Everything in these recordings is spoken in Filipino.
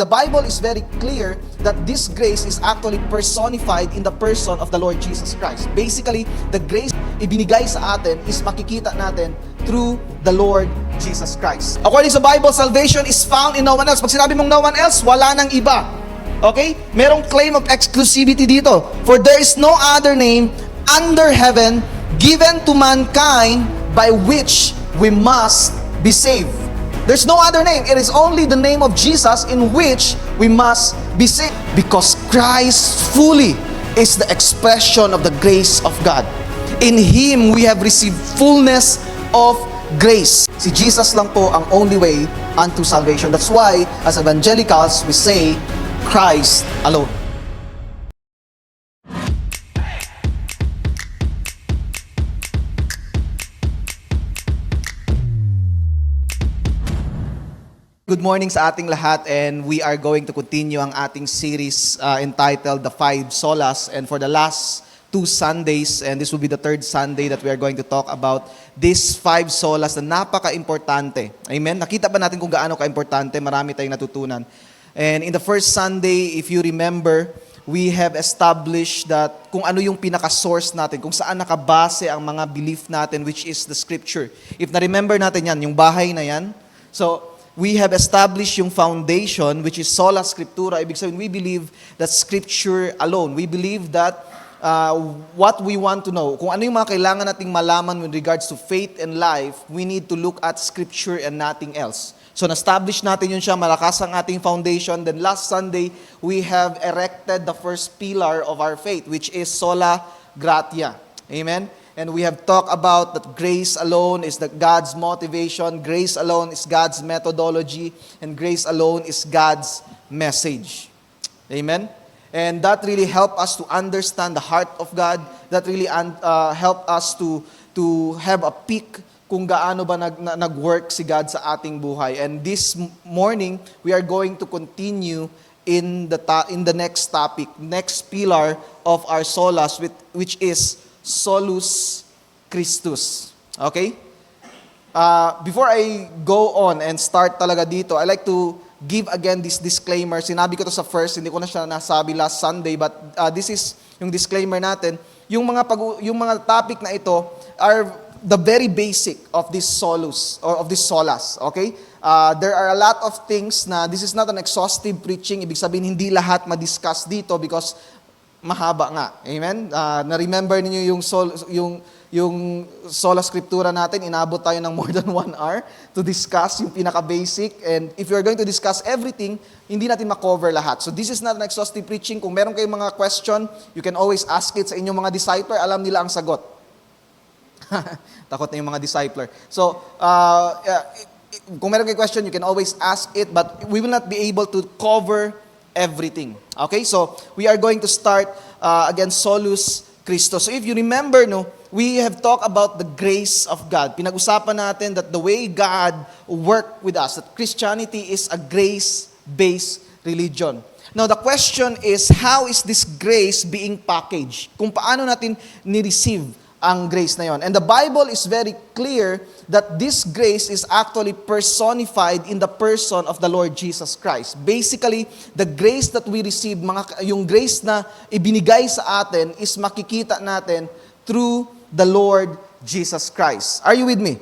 the Bible is very clear that this grace is actually personified in the person of the Lord Jesus Christ. Basically, the grace ibinigay sa atin is makikita natin through the Lord Jesus Christ. According sa Bible, salvation is found in no one else. Pag sinabi mong no one else, wala nang iba. Okay? Merong claim of exclusivity dito. For there is no other name under heaven given to mankind by which we must be saved. There's no other name. It is only the name of Jesus in which we must be saved. Because Christ fully is the expression of the grace of God. In Him, we have received fullness of grace. Si Jesus lang po ang only way unto salvation. That's why, as evangelicals, we say, Christ alone. Good morning sa ating lahat, and we are going to continue ang ating series entitled The Five Solas. And for the last 2 Sundays, and this will be the 3rd Sunday that we are going to talk about these 5 solas na napaka-importante. Amen? Nakita ba natin kung gaano ka-importante? Marami tayong natutunan. And in the first Sunday, if you remember, we have established that kung ano yung pinaka-source natin, kung saan nakabase ang mga belief natin, which is the Scripture. If na-remember natin yan, yung bahay na yan, so we have established yung foundation, which is sola scriptura. Ibig sabihin, we believe that Scripture alone. We believe that what we want to know, kung ano yung mga kailangan nating malaman with regards to faith and life, we need to look at Scripture and nothing else. So, na-establish natin yun siya, malakas ang ating foundation. Then last Sunday, we have erected the first pillar of our faith, which is sola gratia. Amen? And we have talked about that grace alone is God's motivation, grace alone is God's methodology, and grace alone is God's message. Amen? And that really helped us to understand the heart of God. That really helped us to have a peek kung gaano ba nag-work si God sa ating buhay. And this morning, we are going to continue in the next topic, next pillar of our solas, which is Solus Christus. Okay? Before I go on and start talaga dito, I like to give again this disclaimer. Sinabi ko to sa first, hindi ko na siya nasabi last Sunday, but this is yung disclaimer natin. Yung mga topic na ito are the very basic of this solus or of this solas. Okay? There are a lot of things na this is not an exhaustive preaching. Ibig sabihin hindi lahat ma-discuss dito because mahaba nga. Amen? Na-remember niyo yung sola scriptura natin, inabot tayo ng more than 1 hour to discuss yung pinaka-basic. And if you're going to discuss everything, hindi natin ma-cover lahat. So this is not an exhaustive preaching. Kung meron kayong mga question, you can always ask it sa inyong mga discipler. Alam nila ang sagot. Takot na yung mga discipler. So, kung meron kayong question, you can always ask it, but we will not be able to cover everything. Okay, so we are going to start again Solus Christus. So if you remember, we have talked about the grace of God. Pinag-usapan natin that the way God worked with us, that Christianity is a grace-based religion. Now the question is, how is this grace being packaged? Kung paano natin ni-receive ang grace na yon. And the Bible is very clear that this grace is actually personified in the person of the Lord Jesus Christ. Basically, the grace that we receive, yung grace na ibinigay sa atin is makikita natin through the Lord Jesus Christ. Are you with me?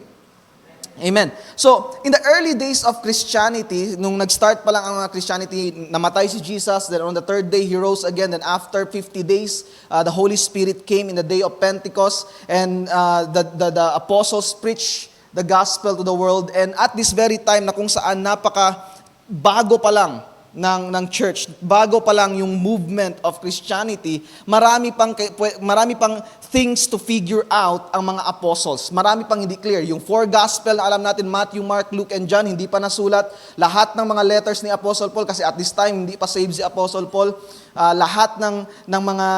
Amen. So, in the early days of Christianity, nung nag-start pa lang ang Christianity, namatay si Jesus, then on the 3rd day, He rose again, then after 50 days, the Holy Spirit came in the day of Pentecost, and the apostles preached the gospel to the world, and at this very time na kung saan bago pa lang ng church, bago pa lang yung movement of Christianity, marami pang things to figure out ang mga apostles. Marami pang hindi clear. Yung 4 gospel na alam natin, Matthew, Mark, Luke, and John, hindi pa nasulat. Lahat ng mga letters ni Apostle Paul, kasi at this time, hindi pa saved si Apostle Paul. Lahat ng mga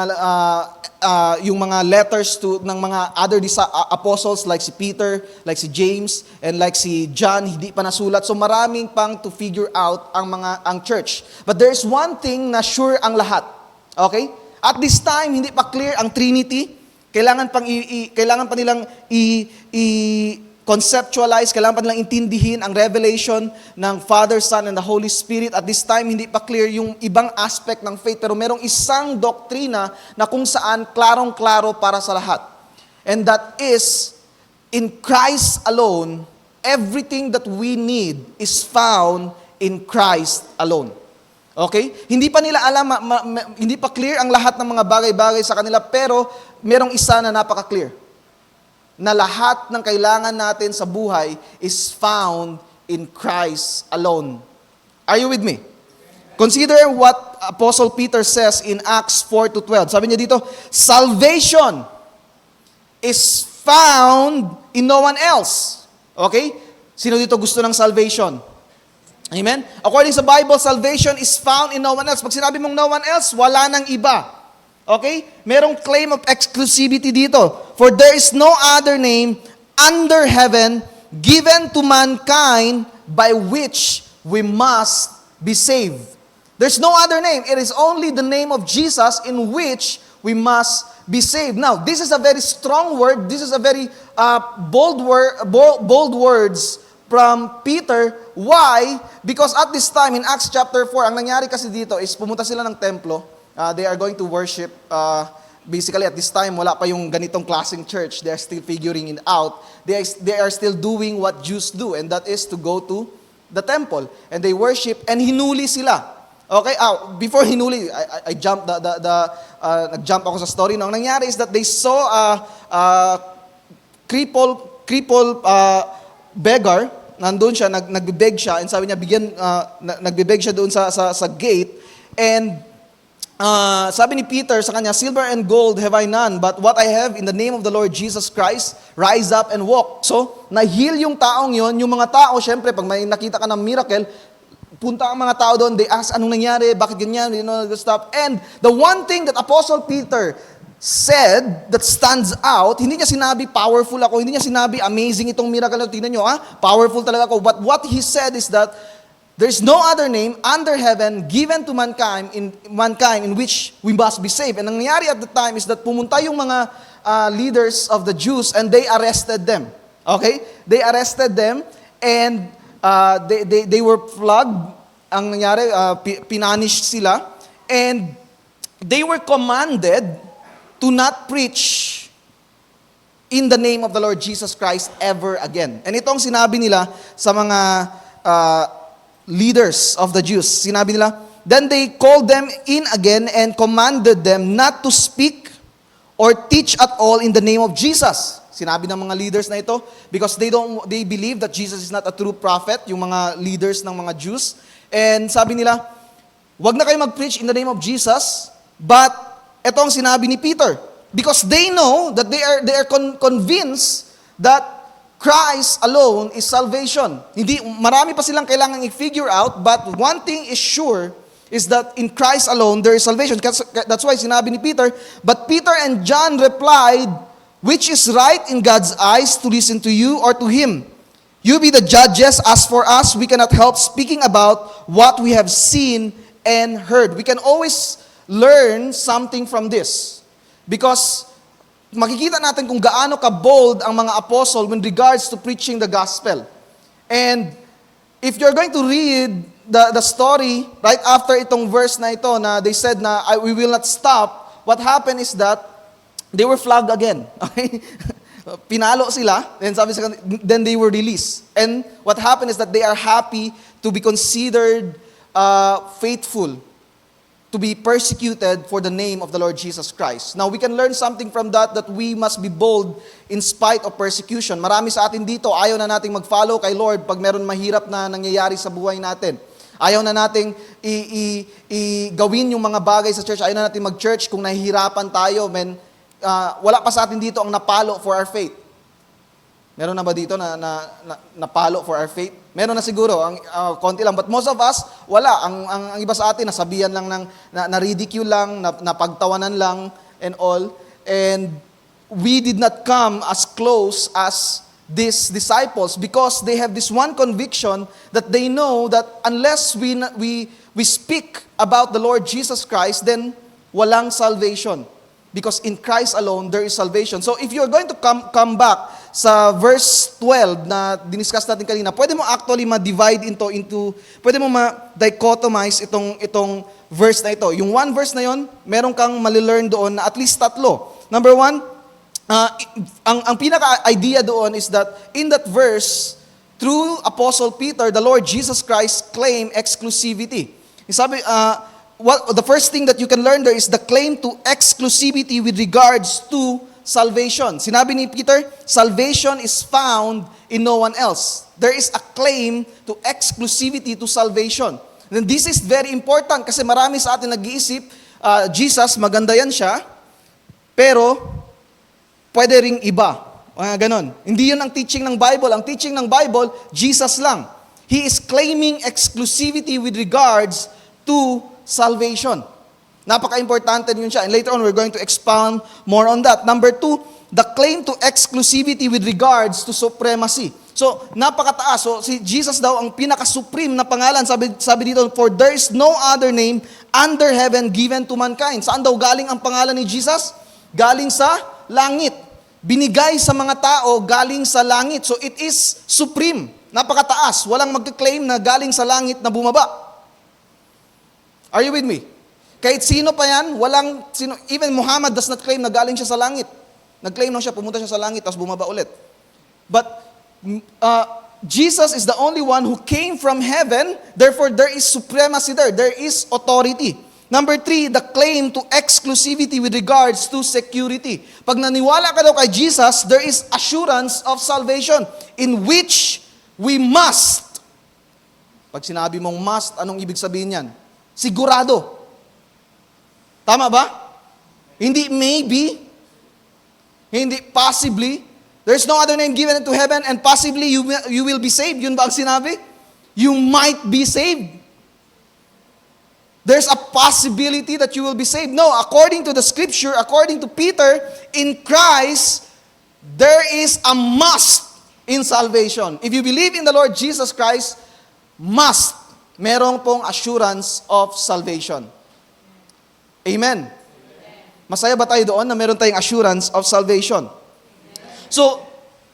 yung mga letters ng mga other apostles like si Peter, like si James, and like si John, hindi pa nasulat. So maraming pang to figure out ang church. But there's one thing na sure ang lahat. Okay? At this time, hindi pa clear ang Trinity. Kailangan pa nilang conceptualize, kailangan pa nilang intindihin ang revelation ng Father, Son, and the Holy Spirit. At this time, hindi pa clear yung ibang aspect ng faith, pero merong isang doktrina na kung saan klarong-klaro para sa lahat. And that is, in Christ alone, everything that we need is found in Christ alone. Okay? Hindi pa nila alam, hindi pa clear ang lahat ng mga bagay-bagay sa kanila, pero merong isa na napaka-clear. Na lahat ng kailangan natin sa buhay is found in Christ alone. Are you with me? Consider what Apostle Peter says in Acts 4:12. Sabi niya dito, salvation is found in no one else. Okay? Sino dito gusto ng salvation? Amen? According sa Bible, salvation is found in no one else. Pag sinabi mong no one else, wala nang iba. Okay? Merong claim of exclusivity dito. For there is no other name under heaven given to mankind by which we must be saved. There's no other name. It is only the name of Jesus in which we must be saved. Now, this is a very strong word. This is a very bold words from Peter. Why? Because at this time in Acts chapter 4, ang nangyari kasi dito is pumunta sila ng templo. They are going to worship. Basically, at this time, wala pa yung ganitong klaseng church. They are still figuring it out. They are still doing what Jews do, and that is to go to the temple. And they worship, and hinuli sila. Okay? Before hinuli, I jumped nag-jump ako sa story. No? Ang nangyari is that they saw a crippled beggar. Nandun siya, nagbibeg siya, and sabi niya, nagbibeg siya doon sa gate, and sabi ni Peter sa kanya, silver and gold have I none, but what I have in the name of the Lord Jesus Christ, rise up and walk. So, na-heal yung taong yon. Yung mga tao, syempre, pag may nakita ka ng miracle, punta ang mga tao doon, they ask, anong nangyari, bakit ganyan, stuff. And the one thing that Apostle Peter said that stands out, hindi niya sinabi, powerful ako, hindi niya sinabi, amazing itong miracle. Tingnan nyo, powerful talaga ako. But what he said is that, there's no other name under heaven given to mankind in which we must be saved. And ang nangyari at the time is that pumunta yung mga leaders of the Jews and they arrested them. Okay? They arrested them and they were flogged. Ang nangyari, pinanish sila. And they were commanded to not preach in the name of the Lord Jesus Christ ever again. And itong sinabi nila sa mga leaders of the Jews. Sinabi nila, then they called them in again and commanded them not to speak or teach at all in the name of Jesus. Sinabi ng mga leaders na ito because they believe that Jesus is not a true prophet, yung mga leaders ng mga Jews. And sabi nila, wag na kayo mag-preach in the name of Jesus, but etong sinabi ni Peter because they know that they are convinced that Christ alone is salvation. Marami pa silang kailangang i-figure out, but one thing is sure is that in Christ alone there is salvation. That's why sinabi ni Peter, but Peter and John replied, which is right in God's eyes to listen to you or to him? You be the judges. As for us, we cannot help speaking about what we have seen and heard. We can always learn something from this because makikita natin kung gaano ka-bold ang mga apostle when regards to preaching the gospel. And if you're going to read the story right after itong verse na ito na they said na we will not stop, what happened is that they were flogged again. Okay? Pinalo sila, then they were released. And what happened is that they are happy to be considered faithful, to be persecuted for the name of the Lord Jesus Christ. Now, we can learn something from that we must be bold in spite of persecution. Marami sa atin dito, ayaw na nating mag-follow kay Lord pag meron mahirap na nangyayari sa buhay natin. Ayaw na nating gawin yung mga bagay sa church. Ayaw na nating mag-church kung nahihirapan tayo. Wala pa sa atin dito ang napalo for our faith. Meron na ba dito na napalo for our faith? Meron na siguro, konti lang. But most of us, wala. Ang iba sa atin, nasabihan lang, na-ridicule lang, napagtawanan lang, and all. And we did not come as close as these disciples because they have this one conviction that they know that unless we speak about the Lord Jesus Christ, then walang salvation. Because in Christ alone, there is salvation. So if you're going to come back sa verse 12 na diniscuss natin kanina, pwede mo actually ma-divide pwede mo ma-dichotomize itong verse na ito. Yung one verse na yon, meron kang malilearn doon na at least tatlo. Number one, ang pinaka-idea doon is that in that verse, through Apostle Peter, the Lord Jesus Christ claimed exclusivity. Sabi, the first thing that you can learn there is the claim to exclusivity with regards to salvation. Sinabi ni Peter, salvation is found in no one else. There is a claim to exclusivity to salvation. And this is very important kasi marami sa atin nag-iisip, Jesus, maganda yan siya, pero pwede ring iba. Ganon. Hindi yun ang teaching ng Bible. Ang teaching ng Bible, Jesus lang. He is claiming exclusivity with regards to salvation. Napaka-importante yun siya. And later on, we're going to expound more on that. Number two, the claim to exclusivity with regards to supremacy. So, napakataas. So, si Jesus daw ang pinaka-supreme na pangalan. Sabi dito, for there is no other name under heaven given to mankind. Saan daw galing ang pangalan ni Jesus? Galing sa langit. Binigay sa mga tao galing sa langit. So, it is supreme. Napakataas. Walang magka-claim na galing sa langit na bumaba. Are you with me? Kahit sino pa yan, even Muhammad does not claim na galing siya sa langit. Nag-claim lang siya, pumunta siya sa langit, tapos bumaba ulit. But Jesus is the only one who came from heaven, therefore there is supremacy there, there is authority. Number three, the claim to exclusivity with regards to security. Pag naniwala ka daw kay Jesus, there is assurance of salvation in which we must. Pag sinabi mong must, anong ibig sabihin yan? Sigurado. Tama ba? Hindi maybe, hindi possibly. There's no other name given into heaven and possibly you will be saved. Yun ba ang sinabi? You might be saved. There's a possibility that you will be saved. No, according to the scripture, according to Peter, in Christ, there is a must in salvation. If you believe in the Lord Jesus Christ, must. Merong pong assurance of salvation. Amen. Masaya ba tayo doon na meron tayong assurance of salvation? So,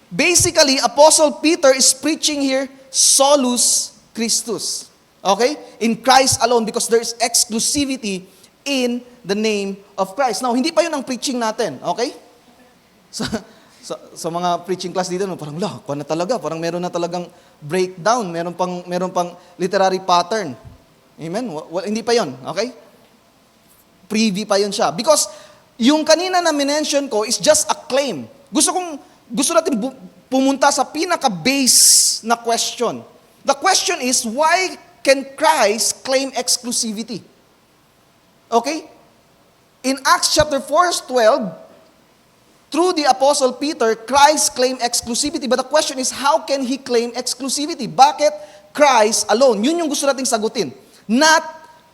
basically, Apostle Peter is preaching here solus Christus. Okay? In Christ alone because there is exclusivity in the name of Christ. Now, hindi pa yun ang preaching natin. Okay? Sa mga preaching class dito, parang kuha na talaga. Parang meron na talagang breakdown. Meron pang literary pattern. Amen? Hindi pa yun. Okay? Preview pa yun siya. Because yung kanina na minention ko is just a claim. Gusto natin pumunta sa pinaka-base na question. The question is, why can Christ claim exclusivity? Okay? In Acts chapter 4:12, through the Apostle Peter, Christ claimed exclusivity. But the question is, how can He claim exclusivity? Bakit Christ alone? Yun yung gusto nating sagutin. Not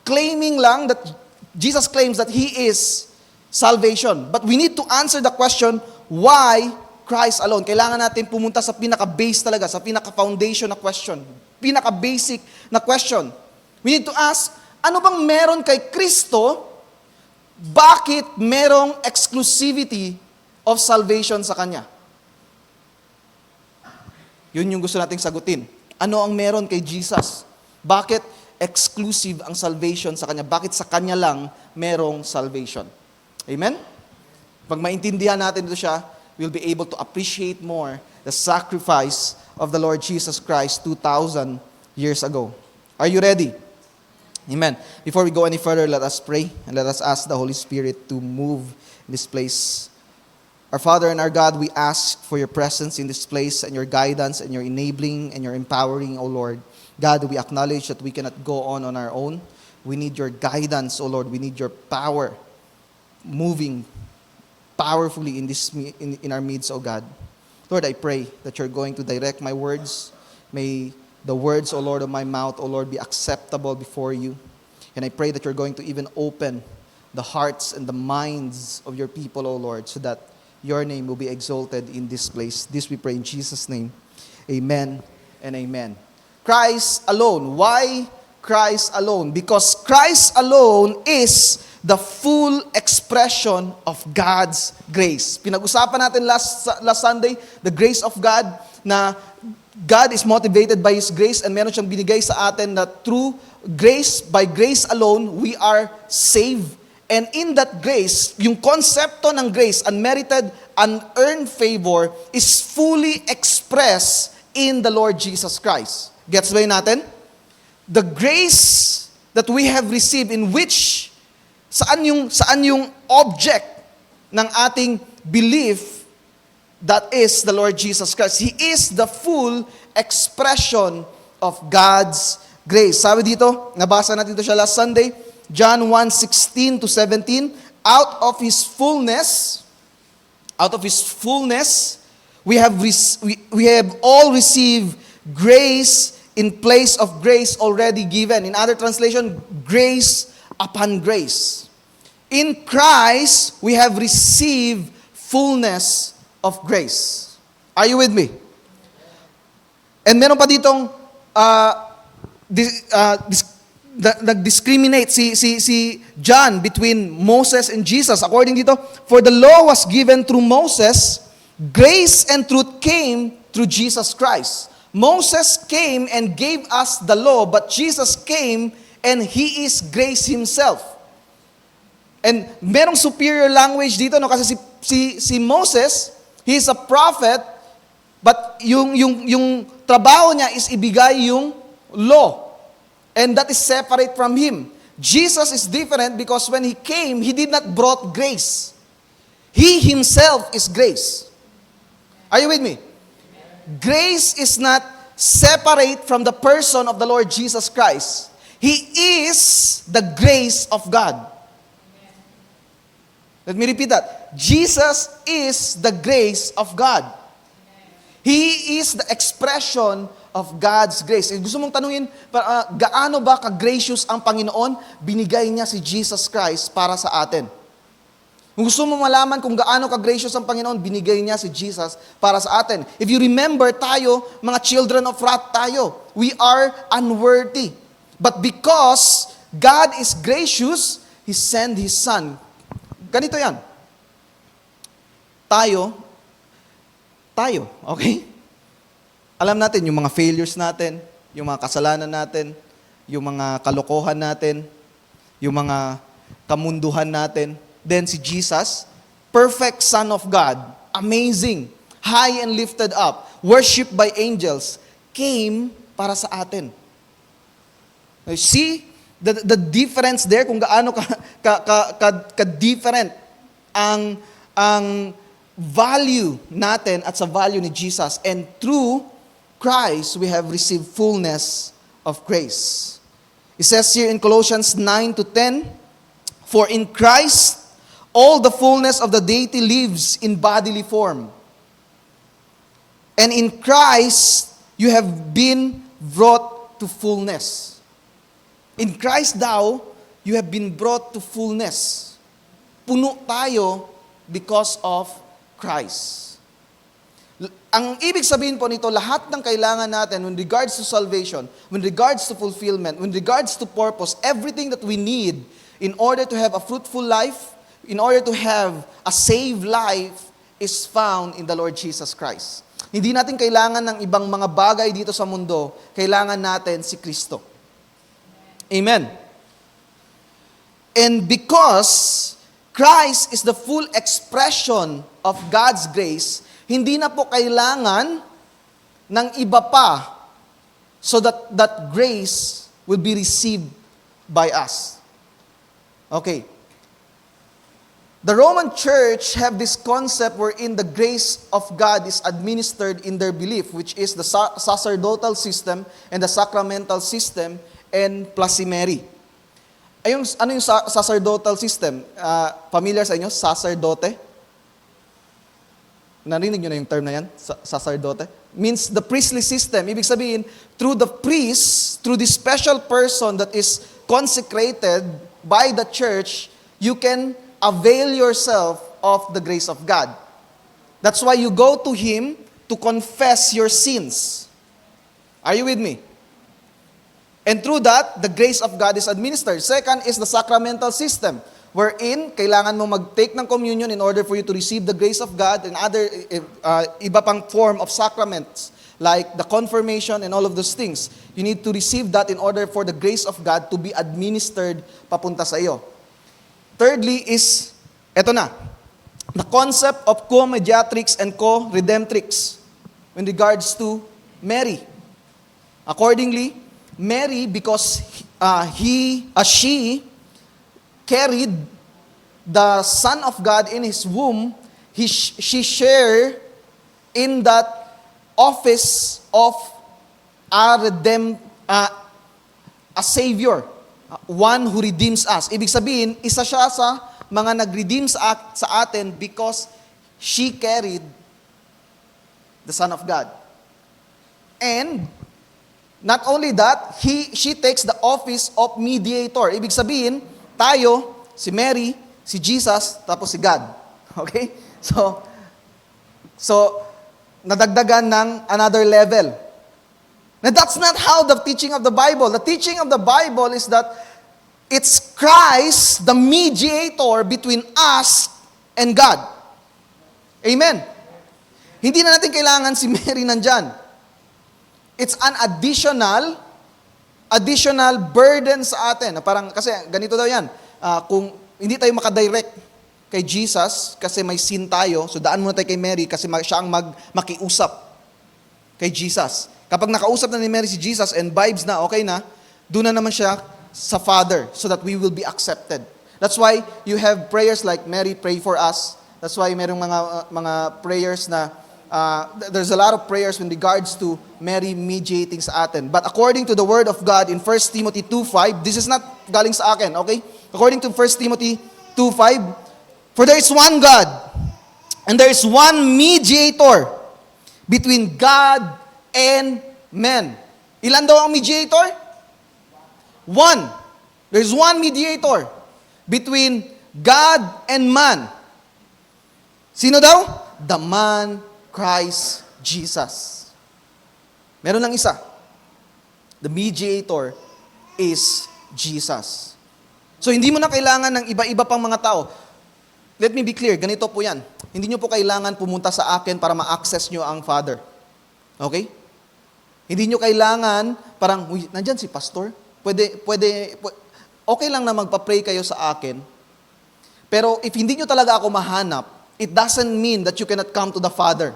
claiming lang that Jesus claims that He is salvation. But we need to answer the question, why Christ alone? Kailangan natin pumunta sa pinaka-base talaga, sa pinaka-foundation na question. Pinaka-basic na question. We need to ask, ano bang meron kay Kristo? Bakit merong exclusivity of salvation sa Kanya? Yun yung gusto nating sagutin. Ano ang meron kay Jesus? Bakit exclusive ang salvation sa Kanya? Bakit sa Kanya lang merong salvation? Amen? Pag maintindihan natin ito siya, we'll be able to appreciate more the sacrifice of the Lord Jesus Christ 2,000 years ago. Are you ready? Amen. Before we go any further, let us pray and let us ask the Holy Spirit to move in this place. Our Father and our God, we ask for your presence in this place and your guidance and your enabling and your empowering, O Lord. God, we acknowledge that we cannot go on our own. We need your guidance, O Lord. We need your power moving powerfully in our midst, O God. Lord, I pray that you're going to direct my words. May the words, O Lord, of my mouth, O Lord, be acceptable before you. And I pray that you're going to even open the hearts and the minds of your people, O Lord, so that your name will be exalted in this place. This we pray in Jesus' name. Amen and amen. Christ alone. Why Christ alone? Because Christ alone is the full expression of God's grace. Pinag-usapan natin last Sunday, the grace of God, na God is motivated by His grace and meron siyang binigay sa atin na through grace, by grace alone, we are saved. And in that grace, yung konsepto ng grace, unmerited, unearned favor, is fully expressed in the Lord Jesus Christ. Gets ba yun natin? The grace that we have received in which saan yung object ng ating belief, that is the Lord Jesus Christ. He is the full expression of God's grace. Sabi dito, nabasa natin ito siya last Sunday, John 1:16 to 17, out of His fullness, we have all received grace in place of grace already given. In other translation, grace upon grace. In Christ, we have received fullness of grace. Are you with me? And meron pa ditong nag-discriminate si John between Moses and Jesus. According dito, for the law was given through Moses, grace and truth came through Jesus Christ. Moses came and gave us the law, but Jesus came and He is grace Himself. And merong superior language dito, no? Kasi si Moses, he is a prophet, but yung trabaho niya is ibigay yung law. And that is separate from Him. Jesus is different because when He came, He did not brought grace. He Himself is grace. Are you with me? Grace is not separate from the person of the Lord Jesus Christ. He is the grace of God. Let me repeat that. Jesus is the grace of God. He is the expression of God's grace. Gusto mong tanungin, gaano ba ka-gracious ang Panginoon? Binigay niya si Jesus Christ para sa atin. Kung gusto mo malaman kung gaano ka-gracious ang Panginoon, binigay niya si Jesus para sa atin. If you remember, tayo, mga children of wrath tayo. We are unworthy. But because God is gracious, He sent His Son. Ganito yan. Tayo, okay? Alam natin yung mga failures natin, yung mga kasalanan natin, yung mga kalokohan natin, yung mga kamunduhan natin. Then si Jesus, perfect Son of God, amazing, high and lifted up, worshipped by angels, came para sa atin. Now, see the difference there, kung gaano ka-different ang value natin at sa value ni Jesus. And through Christ, we have received fullness of grace. It says here in Colossians 9 to 10, for in Christ, all the fullness of the deity lives in bodily form. And in Christ, you have been brought to fullness. In Christ daw, you have been brought to fullness. Puno tayo because of Christ. Ang ibig sabihin po nito, lahat ng kailangan natin when regards to salvation, when regards to fulfillment, when regards to purpose, everything that we need in order to have a fruitful life, in order to have a saved life, is found in the Lord Jesus Christ. Hindi natin kailangan ng ibang mga bagay dito sa mundo, kailangan natin si Kristo. Amen. And because Christ is the full expression of God's grace, hindi na po kailangan ng iba pa so that grace will be received by us. Okay. The Roman Church have this concept wherein the grace of God is administered in their belief, which is the sacerdotal system and the sacramental system and plus si Mary. Ano yung sacerdotal system? Familiar sa inyo? Sacerdote? Narinig nyo na yung term na yan? Sacerdote? Means the priestly system. Ibig sabihin, through the priest, through the special person that is consecrated by the church, you can avail yourself of the grace of God. That's why you go to Him to confess your sins. Are you with me? And through that, the grace of God is administered. Second is the sacramental system, wherein kailangan mo mag-take ng communion in order for you to receive the grace of God, and other iba pang form of sacraments like the confirmation and all of those things. You need to receive that in order for the grace of God to be administered papunta sa iyo. Thirdly is, eto na, the concept of co-mediatrix and co-redemptrix in regards to Mary. Accordingly, Mary, because she carried the Son of God in his womb, she shared in that office of a Savior, one who redeems us. Ibig sabihin, isa siya sa mga nag-redeem sa atin because she carried the Son of God. And not only that, she takes the office of mediator. Ibig sabihin, tayo, si Mary, si Jesus, tapos si God. Okay? So nadagdagan ng another level. Now that's not how the teaching of the Bible. The teaching of the Bible is that it's Christ, the mediator between us and God. Amen. Hindi na natin kailangan si Mary nandyan. It's an additional burden sa atin. Parang, kasi ganito daw yan, kung hindi tayo makadirect kay Jesus, kasi may sin tayo, so daan muna tayo kay Mary, kasi siya ang makiusap kay Jesus. Kapag nakausap na ni Mary si Jesus and vibes na, okay na, doon na naman siya sa Father, so that we will be accepted. That's why you have prayers like, Mary, pray for us. That's why merong mga prayers na, there's a lot of prayers in regards to Mary mediating sa atin. But according to the Word of God in 1 Timothy 2:5, this is not galing sa akin, okay? According to 1 Timothy 2:5, for there is one God, and there is one mediator between God and men. Ilan daw ang mediator? One. There is one mediator between God and man. Sino daw? The man Christ Jesus. Meron lang isa. The mediator is Jesus. So hindi mo na kailangan ng iba-iba pang mga tao. Let me be clear, ganito po yan. Hindi nyo po kailangan pumunta sa akin para ma-access nyo ang Father. Okay? Hindi nyo kailangan, parang, nandyan si pastor. Okay lang na magpa-pray kayo sa akin. Pero if hindi nyo talaga ako mahanap, it doesn't mean that you cannot come to the Father.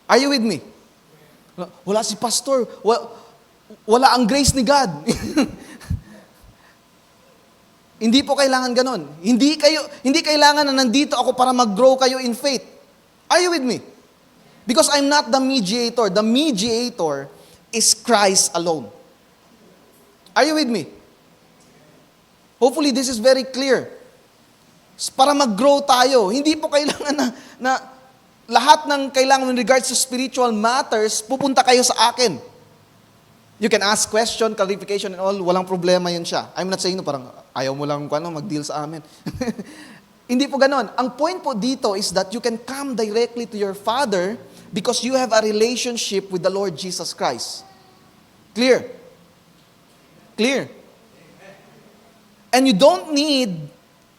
Are you with me? Wala si pastor. Wala ang grace ni God. Hindi po kailangan ganon. Hindi kailangan na nandito ako para mag-grow kayo in faith. Are you with me? Because I'm not the mediator. The mediator is Christ alone. Are you with me? Hopefully this is very clear. Para mag-grow tayo, hindi po kailangan na lahat ng kailangan in regards to spiritual matters, pupunta kayo sa akin. You can ask question, clarification and all, walang problema yun siya. I'm not saying parang ayaw mo lang mag-deal sa amin. Hindi po ganon. Ang point po dito is that you can come directly to your Father because you have a relationship with the Lord Jesus Christ. Clear? Clear? And you don't need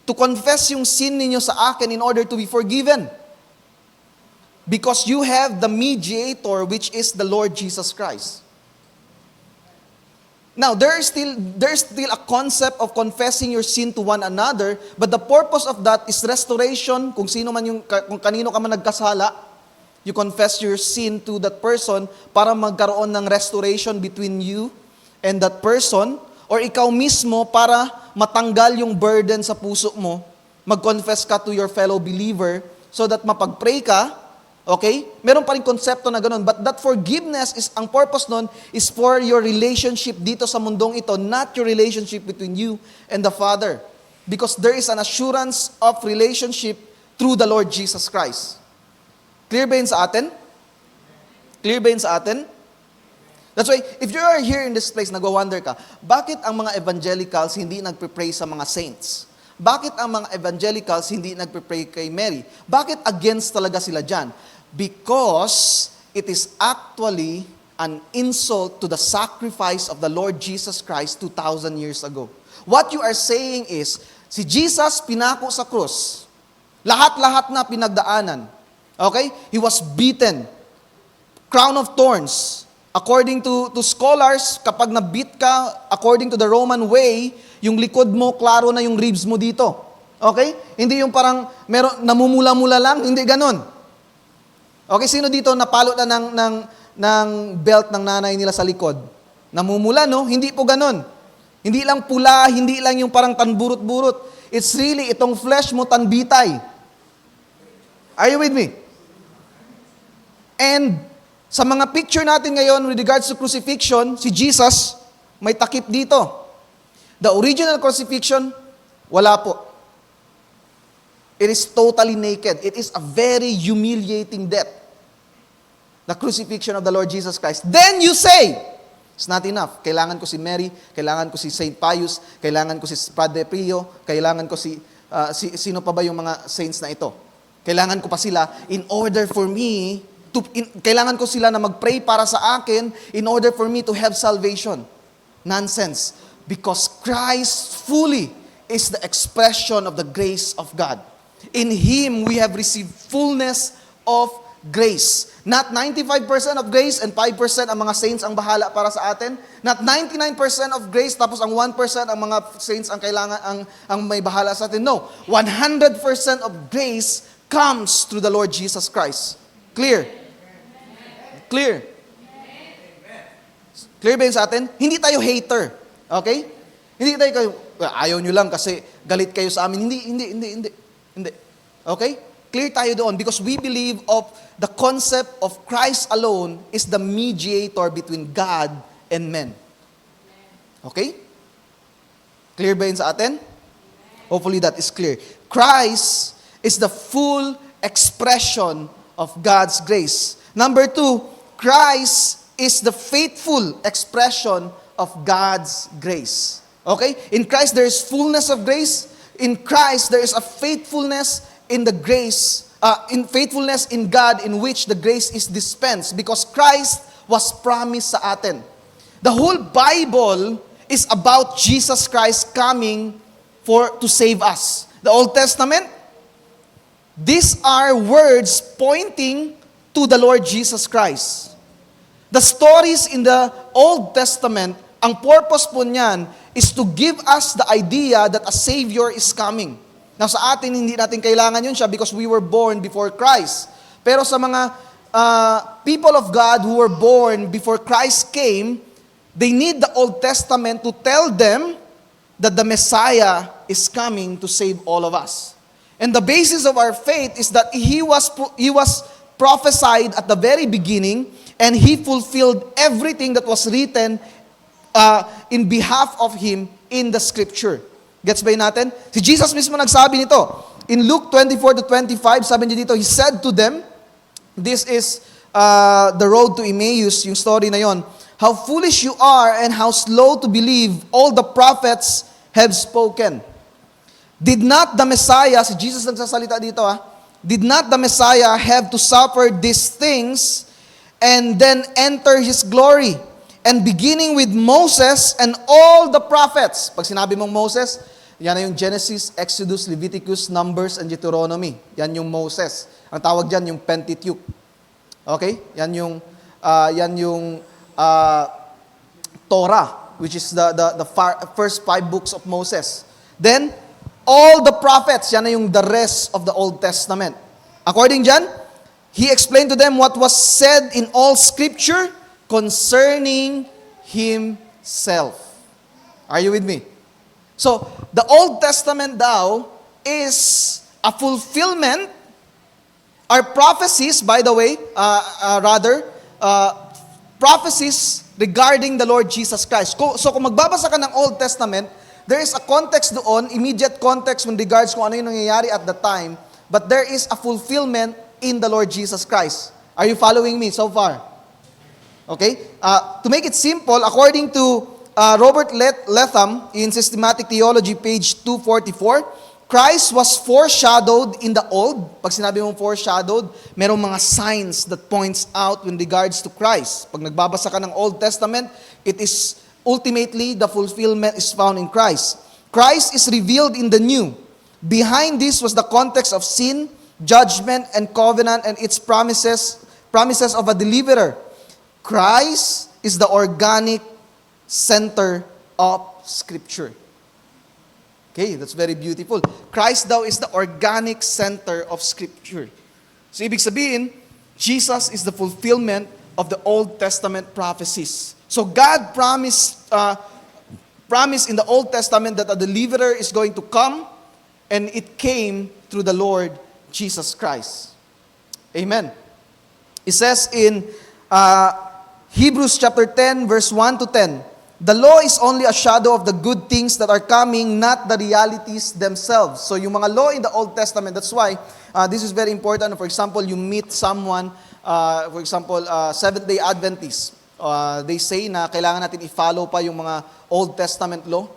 to confess yung sin ninyo sa akin in order to be forgiven. Because you have the mediator, which is the Lord Jesus Christ. Now, there's still a concept of confessing your sin to one another, but the purpose of that is restoration. Kung kanino ka man nagkasala, you confess your sin to that person para magkaroon ng restoration between you and that person, or ikaw mismo para matanggal yung burden sa puso mo, mag-confess ka to your fellow believer so that mapag-pray ka. Okay? Meron pa rin konsepto na ganun. But that forgiveness, ang purpose nun is for your relationship dito sa mundong ito, not your relationship between you and the Father. Because there is an assurance of relationship through the Lord Jesus Christ. Clear ba yun sa atin? Clear ba yun sa atin? That's why, if you are here in this place, nagwa-wonder ka, bakit ang mga evangelicals hindi nagpe-pray sa mga saints? Bakit ang mga evangelicals hindi nagpe-pray kay Mary? Bakit against talaga sila dyan? Because it is actually an insult to the sacrifice of the Lord Jesus Christ 2,000 years ago. What you are saying is, si Jesus pinako sa krus. Lahat-lahat na pinagdaanan. Okay? He was beaten. Crown of thorns. According to scholars, kapag nabit ka, according to the Roman way, yung likod mo, klaro na yung ribs mo dito. Okay? Hindi yung parang namumula-mula lang, hindi ganon. Okay, sino dito napalo na ng belt ng nanay nila sa likod? Namumula, no? Hindi po ganon. Hindi lang pula, hindi lang yung parang tanburot-burot. It's really itong flesh mo tanbitay. Are you with me? And sa mga picture natin ngayon with regards to crucifixion, si Jesus may takip dito. The original crucifixion, wala po. It is totally naked. It is a very humiliating death. The crucifixion of the Lord Jesus Christ. Then you say, it's not enough. Kailangan ko si Mary, kailangan ko si Saint Pius, kailangan ko si Padre Pio, kailangan ko sino pa ba yung mga saints na ito? Kailangan ko pa sila in order for me kailangan ko sila na mag-pray para sa akin in order for me to have salvation. Nonsense. Because Christ fully is the expression of the grace of God. In Him, we have received fullness of grace. Not 95% of grace and 5% ang mga saints ang bahala para sa atin. Not 99% of grace tapos ang 1% ang mga saints ang kailangan ang may bahala sa atin. No. 100% of grace comes through the Lord Jesus Christ. Clear? Clear? Clear ba yun sa atin? Hindi tayo hater. Okay? Hindi tayo ayaw nyo lang kasi galit kayo sa amin. Hindi. Okay? Clear tayo doon because we believe of the concept of Christ alone is the mediator between God and men. Okay? Clear ba yun sa atin? Hopefully that is clear. Christ is the full expression of God's grace. Number 2, Christ is the faithful expression of God's grace. Okay? In Christ there is fullness of grace. In Christ there is a faithfulness in the grace, in faithfulness in God in which the grace is dispensed because Christ was promised sa atin. The whole Bible is about Jesus Christ coming to save us. The Old Testament, these are words pointing to the Lord Jesus Christ. The stories in the Old Testament, ang purpose po niyan is to give us the idea that a Savior is coming. Now sa atin, hindi natin kailangan yun siya because we were born before Christ. Pero sa mga people of God who were born before Christ came, they need the Old Testament to tell them that the Messiah is coming to save all of us. And the basis of our faith is that He was prophesied at the very beginning and He fulfilled everything that was written in behalf of Him in the Scripture. Gets ba yun natin? Si Jesus mismo nagsabi nito. In Luke 24-25, sabi niya dito, He said to them, this is the road to Emmaus, yung story na yon. How foolish you are and how slow to believe all the prophets have spoken. Did not the Messiah, si Jesus nagsasalita dito did not the Messiah have to suffer these things and then enter His glory? And beginning with Moses and all the prophets. Pag sinabi mong Moses, yan na yung Genesis, Exodus, Leviticus, Numbers, and Deuteronomy. Yan yung Moses. Ang tawag dyan yung Pentateuch. Okay? Yan yung Torah, which is the first 5 books of Moses. Then, all the prophets, yan na yung the rest of the Old Testament. According dyan, He explained to them what was said in all Scripture concerning Himself. Are you with me? So, the Old Testament daw is a fulfillment, are prophecies, by the way, prophecies regarding the Lord Jesus Christ. So, kung magbabasa ka ng Old Testament, there is a context doon, immediate context with regards kung ano yung nangyayari at the time, but there is a fulfillment in the Lord Jesus Christ. Are you following me so far? Okay? To make it simple, according to Robert Letham in Systematic Theology, page 244, Christ was foreshadowed in the Old. Pag sinabi mong foreshadowed, merong mga signs that points out in regards to Christ. Pag nagbabasa ka ng Old Testament, it is ultimately the fulfillment is found in Christ. Christ is revealed in the New. Behind this was the context of sin, judgment, and covenant and its promises of a deliverer. Christ is the organic center of Scripture. Okay, that's very beautiful. Christ daw is the organic center of Scripture. So ibig sabihin, Jesus is the fulfillment of the Old Testament prophecies. So God promised in the Old Testament that a deliverer is going to come, and it came through the Lord Jesus Christ. Amen. It says in Hebrews chapter 10, verse 1 to 10, the law is only a shadow of the good things that are coming, not the realities themselves. So yung mga law in the Old Testament, that's why this is very important. For example, you meet someone, for example, Seventh-day Adventist. They say na kailangan natin i-follow pa yung mga Old Testament law.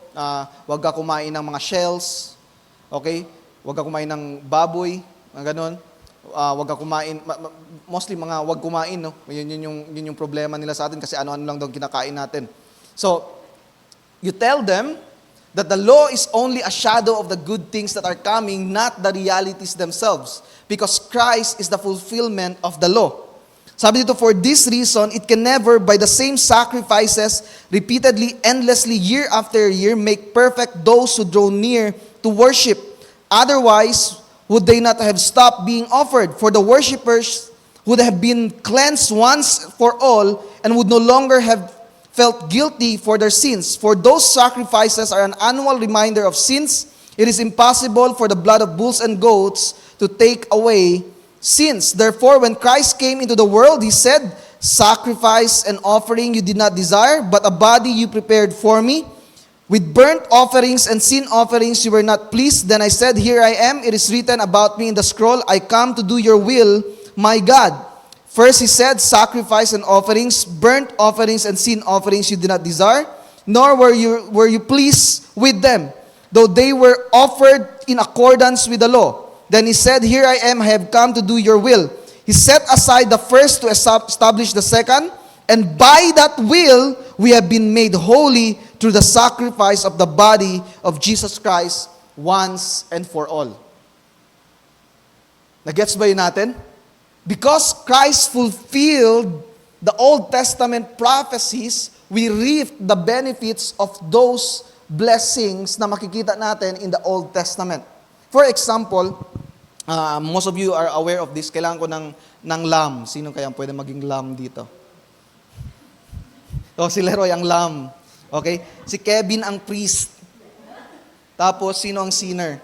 Huwag ka kumain ng mga shells. Okay? Huwag ka kumain ng baboy. Mga ganon. Huwag ka kumain, mostly mga huwag kumain, no? Yun yung problema nila sa atin kasi ano-ano lang daw kinakain natin. So, you tell them that the law is only a shadow of the good things that are coming, not the realities themselves. Because Christ is the fulfillment of the law. Sabi dito, for this reason, it can never, by the same sacrifices, repeatedly, endlessly, year after year, make perfect those who draw near to worship. Otherwise, would they not have stopped being offered? For the worshipers would have been cleansed once for all and would no longer have felt guilty for their sins. For those sacrifices are an annual reminder of sins. It is impossible for the blood of bulls and goats to take away sins. Therefore, when Christ came into the world, He said, sacrifice and offering you did not desire, but a body you prepared for me. With burnt offerings and sin offerings you were not pleased. Then I said, here I am. It is written about me in the scroll. I come to do your will, my God. First He said, sacrifice and offerings, burnt offerings and sin offerings you did not desire, nor were you pleased with them, though they were offered in accordance with the law. Then He said, here I am, I have come to do your will. He set aside the first to establish the second, and by that will we have been made holy through the sacrifice of the body of Jesus Christ once and for all. Nagets ba yun natin? Because Christ fulfilled the Old Testament prophecies, we reap the benefits of those blessings na makikita natin in the Old Testament. For example, most of you are aware of this, kailangan ko ng lamb. Sino kaya pwede maging lamb dito? Si Leroy ang lamb. Okay? Si Kevin ang priest. Tapos, sino ang sinner?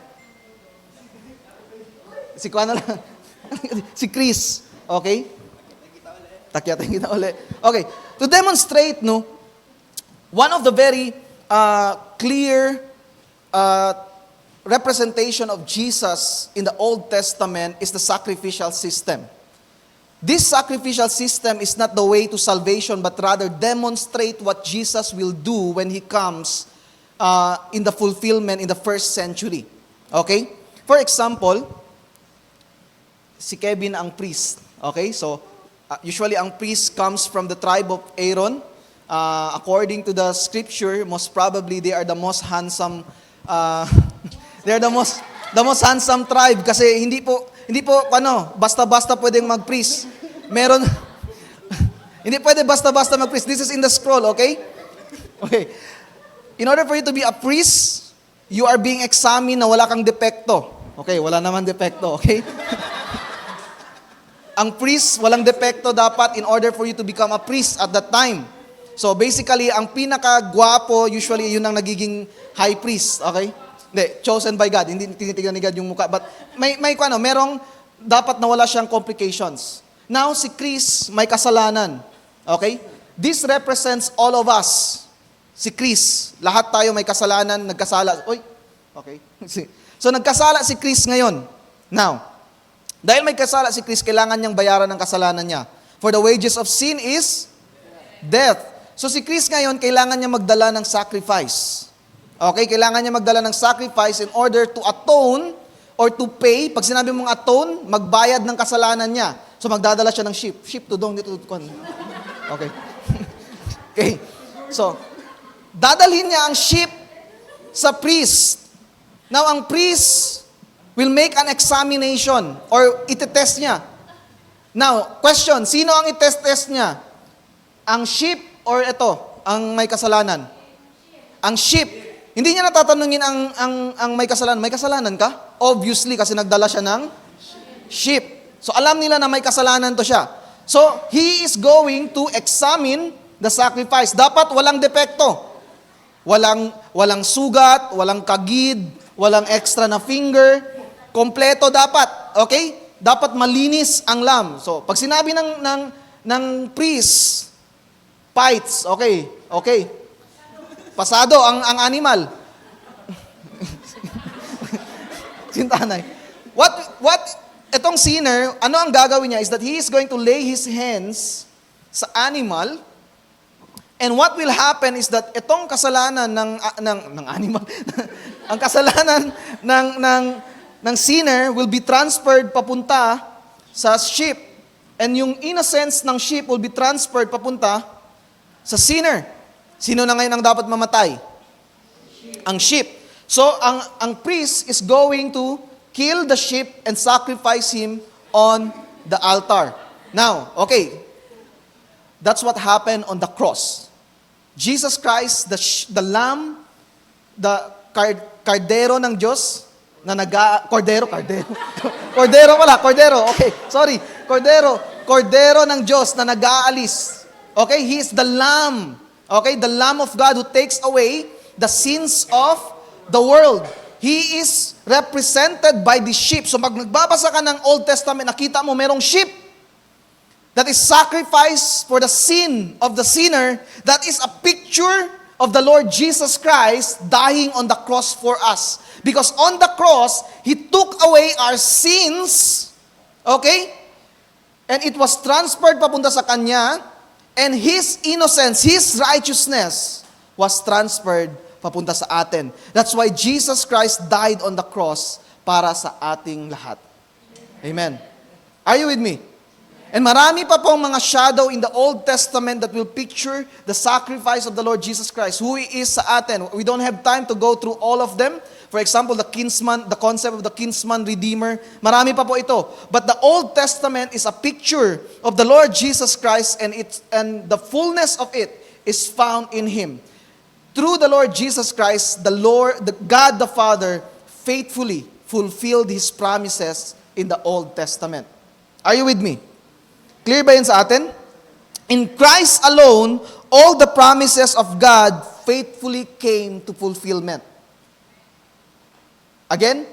Si Kuana lang. Si Chris. Okay? Takyatan kita ulit. Okay. To demonstrate, one of the very clear representation of Jesus in the Old Testament is the sacrificial system. This sacrificial system is not the way to salvation, but rather demonstrate what Jesus will do when He comes in the fulfillment in the first century. Okay? For example, si Kevin ang priest. Okay? So, usually ang priest comes from the tribe of Aaron. According to the scripture, most probably they are the most handsome they're the most handsome tribe kasi hindi po basta-basta pwedeng mag-priest. Meron hindi pwede basta-basta mag-priest. This is in the scroll, okay? Okay. In order for you to be a priest, you are being examined na wala kang depekto. Okay, wala naman depekto, okay? Ang priest, walang depekto dapat in order for you to become a priest at that time. So basically, ang pinaka-gwapo, usually yun ang nagiging high priest, okay? Hindi, chosen by God. Hindi tinitignan ni God yung mukha. But merong dapat na wala siyang complications. Now, si Chris may kasalanan. Okay? This represents all of us. Si Chris, lahat tayo may kasalanan, nagkasala. Okay. So, nagkasala si Chris ngayon. Now, dahil may kasala si Chris, kailangan niyang bayaran ng kasalanan niya. For the wages of sin is death. So, si Chris ngayon, kailangan niya magdala ng sacrifice. Okay, kailangan niya magdala ng sacrifice in order to atone or to pay. Pag sinabi mong atone, magbayad ng kasalanan niya. So magdadala siya ng sheep. Sheep to dong dito. Okay. Okay. So, dadalhin niya ang sheep sa priest. Now, ang priest will make an examination or itetest niya. Now, question, sino ang itest niya? Ang sheep or ito, ang may kasalanan? Ang sheep. Hindi niya natatanungin ang may kasalanan. May kasalanan ka? Obviously, kasi nagdala siya ng sheep. So, alam nila na may kasalanan to siya. So, he is going to examine the sacrifice. Dapat walang depekto. Walang sugat, walang kagid, walang extra na finger. Kompleto dapat. Okay? Dapat malinis ang lamb. So, pag sinabi ng priest, fights, okay, okay. Pasado ang animal. Sintanay. Itong sinner, ano ang gagawin niya is that he is going to lay his hands sa animal, and what will happen is that itong kasalanan ng animal, ang kasalanan ng sinner will be transferred papunta sa sheep. And yung innocence ng sheep will be transferred papunta sa sinner. Sino na ngayon ang dapat mamatay? Ang sheep. So, ang priest is going to kill the sheep and sacrifice him on the altar. Now, okay, that's what happened on the cross. Jesus Christ, the lamb, the kardero ng Diyos, Kordero pala, okay, sorry, Kordero ng Diyos na nag-aalis. Okay, He is the Lamb. Okay, the Lamb of God who takes away the sins of the world. He is represented by the sheep. So pag nagbabasa ka ng Old Testament, nakita mo merong sheep that is sacrificed for the sin of the sinner. That is a picture of the Lord Jesus Christ dying on the cross for us. Because on the cross, He took away our sins, okay? And it was transferred papunta sa Kanya, and His innocence, His righteousness was transferred papunta sa atin. That's why Jesus Christ died on the cross para sa ating lahat. Amen. Are you with me? And marami pa pong mga shadow in the Old Testament that will picture the sacrifice of the Lord Jesus Christ, who He is sa atin. We don't have time to go through all of them. For example, the concept of the kinsman redeemer. Marami pa po ito. But the Old Testament is a picture of the Lord Jesus Christ, and the fullness of it is found in Him. Through the Lord Jesus Christ, God the Father faithfully fulfilled His promises in the Old Testament. Are you with me? Clear ba yun sa atin? In Christ alone, all the promises of God faithfully came to fulfillment. Again,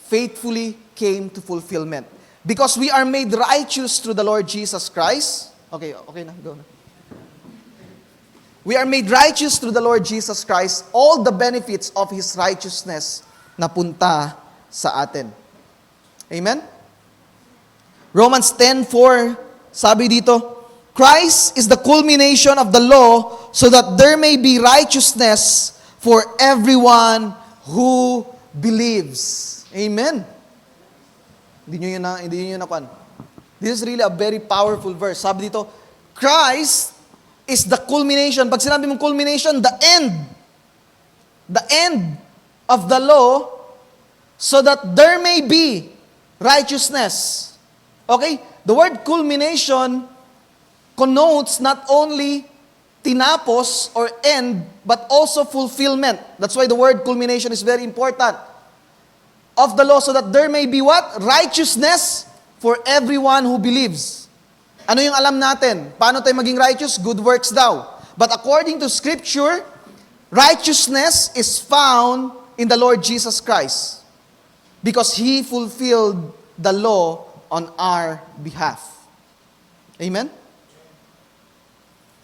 faithfully came to fulfillment. Because we are made righteous through the Lord Jesus Christ. Okay na, go na. We are made righteous through the Lord Jesus Christ. All the benefits of His righteousness napunta sa atin. Amen? Romans 10:4, sabi dito, Christ is the culmination of the law so that there may be righteousness for everyone who believes. Amen. Hindi nyo nakuan. This is really a very powerful verse. Sabi dito, Christ is the culmination. Pag sinabi mong culmination, the end of the law so that there may be righteousness. Okay? The word culmination connotes not only tinapos or end, but also fulfillment. That's why the word culmination is very important. Of the law, so that there may be what? Righteousness for everyone who believes. Ano yung alam natin? Paano tayo maging righteous? Good works daw. But according to Scripture, righteousness is found in the Lord Jesus Christ. Because He fulfilled the law on our behalf. Amen?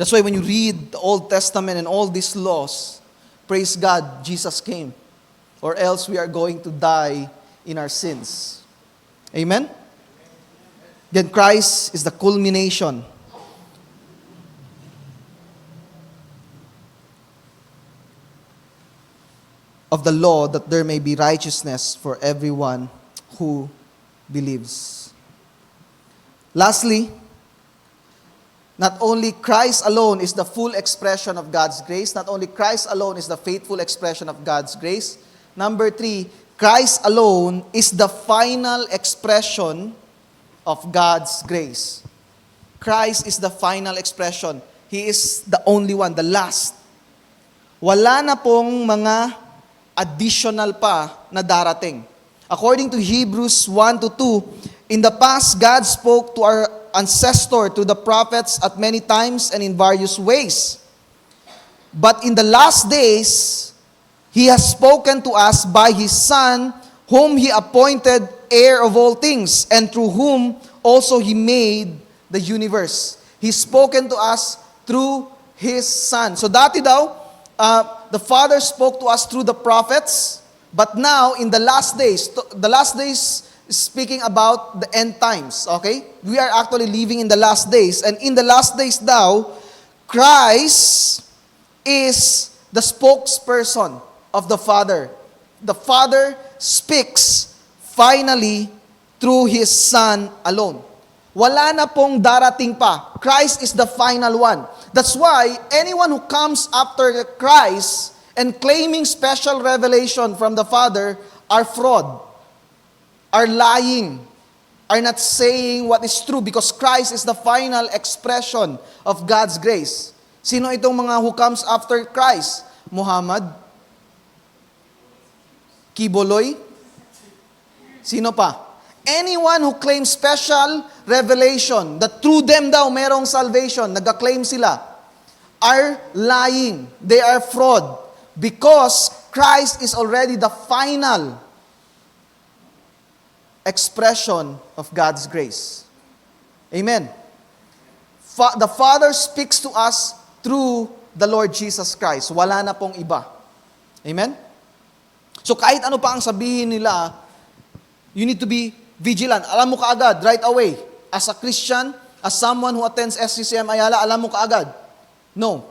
That's why when you read the Old Testament and all these laws, praise God, Jesus came. Or else we are going to die in our sins. Amen? Then Christ is the culmination. of the law, that there may be righteousness for everyone who believes. Lastly, not only Christ alone is the full expression of God's grace, not only Christ alone is the faithful expression of God's grace. Number 3, Christ alone is the final expression of God's grace. Christ is the final expression. He is the only one, the last. Wala na pong mga additional pa na darating. According to Hebrews 1-2, in the past, God spoke to our ancestor, to the prophets at many times and in various ways. But in the last days, He has spoken to us by His Son, whom He appointed heir of all things, and through whom also He made the universe. He's spoken to us through His Son. So dati daw, the Father spoke to us through the prophets, but now in the last days is speaking about the end times, okay? We are actually living in the last days, and in the last days daw, Christ is the spokesperson of the Father. The Father speaks finally through His Son alone. Wala na pong darating pa. Christ is the final one. That's why anyone who comes after Christ and claiming special revelation from the Father are fraud, are lying, are not saying what is true, because Christ is the final expression of God's grace. Sino itong mga who comes after Christ? Muhammad? Kiboloy? Sino pa? Anyone who claims special revelation, that through them daw merong salvation, nagka-claim sila, are lying. They are fraud. Because Christ is already the final expression of God's grace. Amen. The Father speaks to us through the Lord Jesus Christ. Wala na pong iba. Amen? So kahit ano pa ang sabihin nila, you need to be vigilant. Alam mo kaagad, right away. As a Christian, as someone who attends SCCM Ayala, alam mo kaagad. No.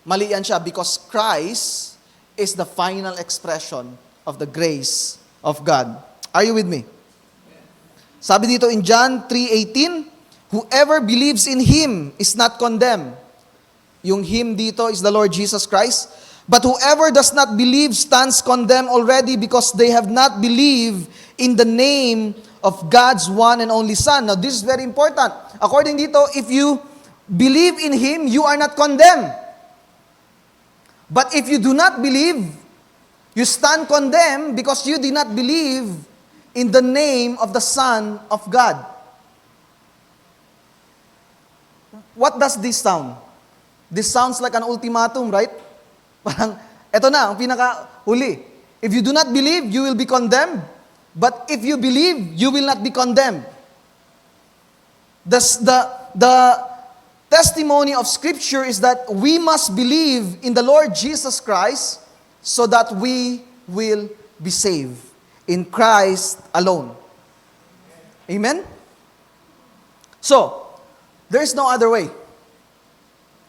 Mali yan siya, because Christ is the final expression of the grace of God. Are you with me? Sabi dito in John 3:18, whoever believes in Him is not condemned. Yung Him dito is the Lord Jesus Christ. But whoever does not believe stands condemned already, because they have not believed in the name of God's one and only Son. Now this is very important. According dito, if you believe in Him, you are not condemned. But if you do not believe, you stand condemned because you did not believe in the name of the Son of God. What does this sound? This sounds like an ultimatum, right? Parang, eto na, ang pinaka-huli. If you do not believe, you will be condemned. But if you believe, you will not be condemned. The testimony of Scripture is that we must believe in the Lord Jesus Christ so that we will be saved. In Christ alone. Amen? So, there is no other way.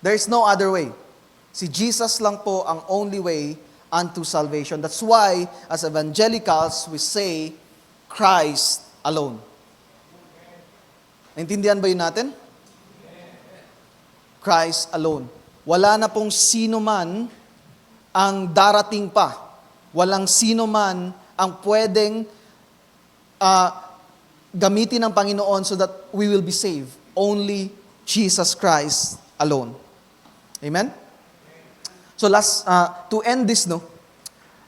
There is no other way. Si Jesus lang po ang only way unto salvation. That's why, as evangelicals, we say, Christ alone. Naintindihan ba yun natin? Christ alone. Wala na pong sino man ang darating pa. Walang sino man ang pwedeng gamitin ng Panginoon so that we will be saved. Only Jesus Christ alone. Amen? So to end this,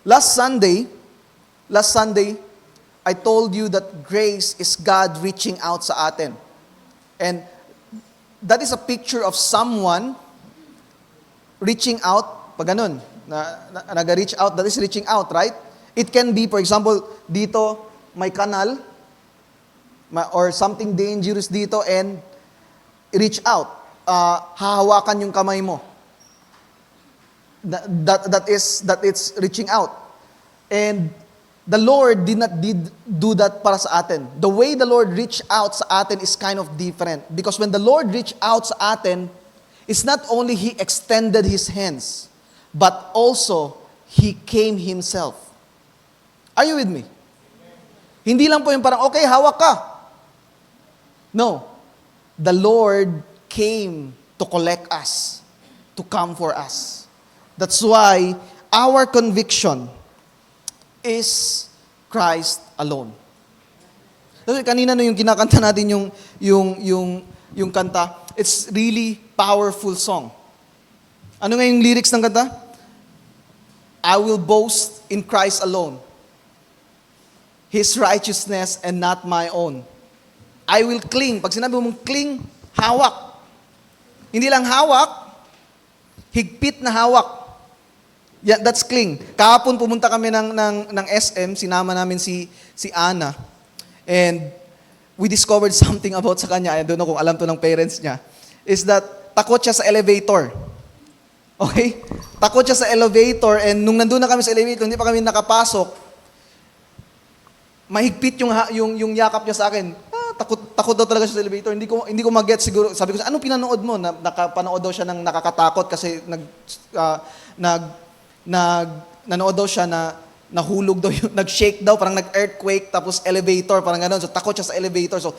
last Sunday, I told you that grace is God reaching out sa atin. And that is a picture of someone reaching out, pag ganun, nag-reach out, that is reaching out, right? It can be, for example, dito, may kanal, or something dangerous dito, and reach out. Hahawakan yung kamay mo. That is reaching out. And the Lord did not do that para sa atin. The way the Lord reached out sa atin is kind of different. Because when the Lord reached out sa atin, it's not only He extended His hands, but also He came Himself. Are you with me? Hindi lang po yung parang, okay, hawak ka. No. The Lord came to collect us, to come for us. That's why our conviction is Christ alone. Kasi kanina no yung kinakanta natin yung kanta, it's really powerful song. Ano nga yung lyrics ng kanta? I will boast in Christ alone. His righteousness and not my own. I will cling. Pag sinabi mong cling, hawak. Hindi lang hawak, higpit na hawak. Yeah, that's cling. Kahapon pumunta kami ng SM, sinama namin si Ana. And we discovered something about sa kanya. I don't know kung alam to ng parents niya. Is that takot siya sa elevator. Okay? Takot siya sa elevator and nung nandun na kami sa elevator, hindi pa kami nakapasok, mahigpit yung yakap niya sa akin. Takot daw talaga siya sa elevator. Hindi ko mag-get siguro. Sabi ko, ano pinanood mo? Nakapanood daw siya ng nakakatakot kasi nanood daw siya na nahulog daw, nag-shake daw, parang nag-earthquake, tapos elevator, parang gano'n. So takot siya sa elevator. So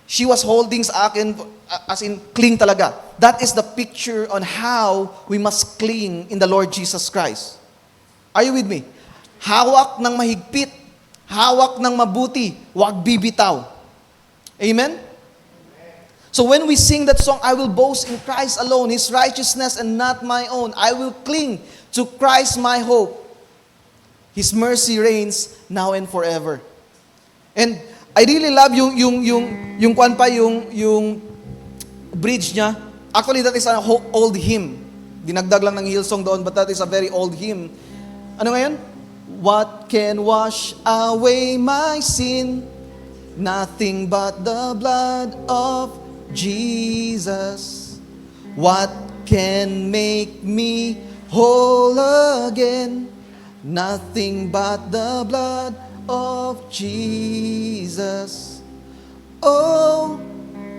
she was holding sa akin, as in, cling talaga. That is the picture on how we must cling in the Lord Jesus Christ. Are you with me? Hawak ng mahigpit, hawak ng mabuti, huwag bibitaw. Amen? So when we sing that song, I will boast in Christ alone, His righteousness and not my own. I will cling to Christ my hope. His mercy reigns now and forever. And I really love yung bridge niya. Actually, that is an old hymn. Dinagdag lang ng Hillsong doon, but that is a very old hymn. Ano ngayon? What can wash away my sin? Nothing but the blood of Jesus. What can make me whole again? Nothing but the blood of Jesus. Oh,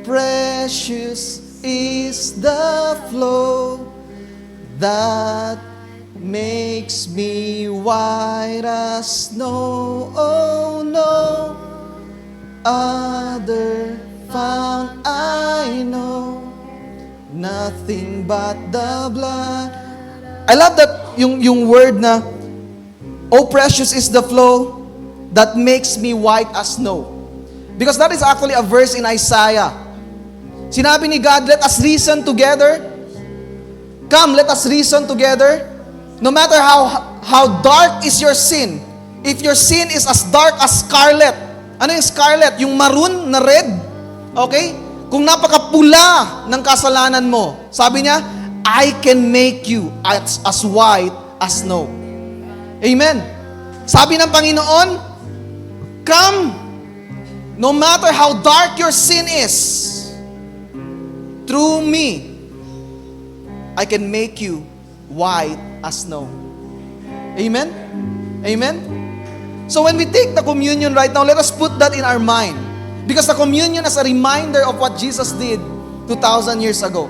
precious is the flow that makes me white as snow. Oh, no other found I know, nothing but the blood. I love that yung word na, oh precious is the flow that makes me white as snow. Because that is actually a verse in Isaiah. Sinabi ni God, let us reason together. Come, let us reason together. No matter how dark is your sin, if your sin is as dark as scarlet. Ano yung scarlet? Yung maroon na red. Okay? Kung napakapula ng kasalanan mo, sabi niya, I can make you as white as snow. Amen. Sabi ng Panginoon, come, no matter how dark your sin is, through me, I can make you white as snow. Amen? Amen? So when we take the communion right now, let us put that in our mind. Because the communion is a reminder of what Jesus did 2,000 years ago.